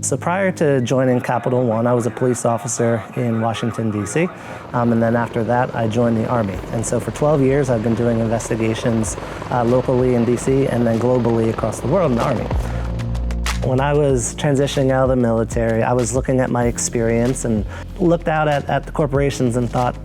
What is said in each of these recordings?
So prior to joining Capital One, I was a police officer in Washington, D.C., and then after that, I joined the Army. And so for 12 years, I've been doing investigations locally in D.C. and then globally across the world in the Army. When I was transitioning out of the military, I was looking at my experience and looked out at the corporations and thought,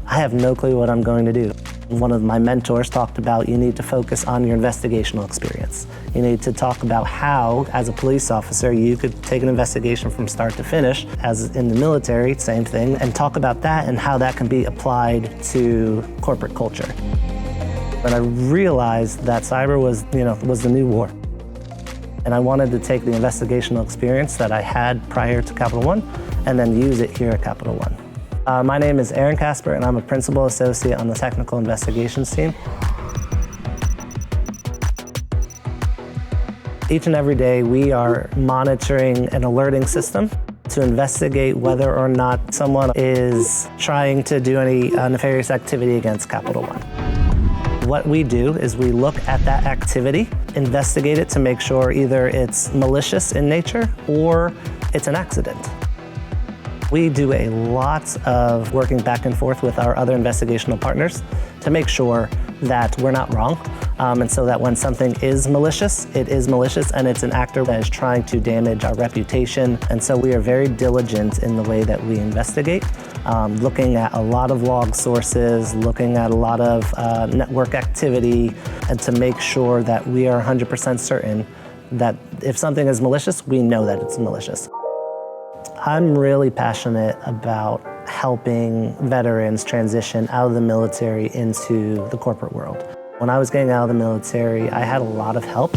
I have no clue what I'm going to do. One of my mentors talked about you need to focus on your investigational experience. You need to talk about how, as a police officer, you could take an investigation from start to finish, as in the military, same thing, and talk about that and how that can be applied to corporate culture. And I realized that cyber was the new war. And I wanted to take the investigational experience that I had prior to Capital One and then use it here at Capital One. My name is Aaron Casper, and I'm a principal associate on the technical investigations team. Each and every day, we are monitoring an alerting system to investigate whether or not someone is trying to do any nefarious activity against Capital One. What we do is we look at that activity, investigate it to make sure either it's malicious in nature or it's an accident. We do a lot of working back and forth with our other investigational partners to make sure that we're not wrong, and so that when something is malicious, it is malicious and it's an actor that is trying to damage our reputation. And so we are very diligent in the way that we investigate, looking at a lot of log sources, looking at a lot of network activity, and to make sure that we are 100% certain that if something is malicious, we know that it's malicious. I'm really passionate about helping veterans transition out of the military into the corporate world. When I was getting out of the military, I had a lot of help.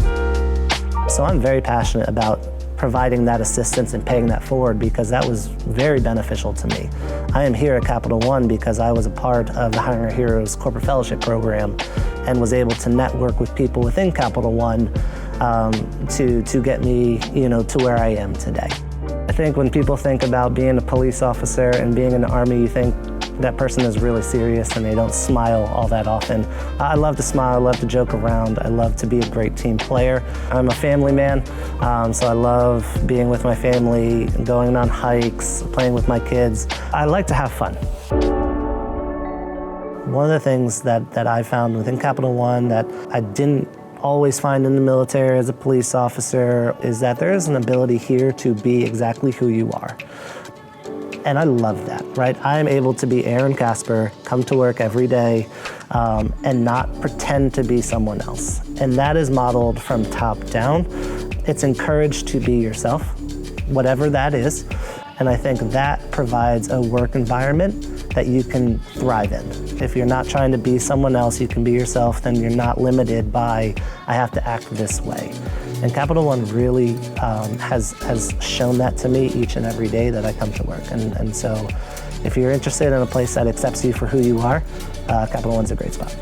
So I'm very passionate about providing that assistance and paying that forward because that was very beneficial to me. I am here at Capital One because I was a part of the Hiring Our Heroes Corporate Fellowship Program and was able to network with people within Capital One to get me to where I am today. I think when people think about being a police officer and being in the Army, you think that person is really serious and they don't smile all that often. I love to smile, I love to joke around, I love to be a great team player. I'm a family man, so I love being with my family, going on hikes, playing with my kids. I like to have fun. One of the things that I found within Capital One that I didn't always find in the military as a police officer is that there is an ability here to be exactly who you are. And I love that, right? I'm able to be Aaron Casper, come to work every day, and not pretend to be someone else. And that is modeled from top down. It's encouraged to be yourself, whatever that is. And I think that provides a work environment that you can thrive in. If you're not trying to be someone else, you can be yourself, then you're not limited by, I have to act this way. And Capital One really has shown that to me each and every day that I come to work. And so if you're interested in a place that accepts you for who you are, Capital One's a great spot.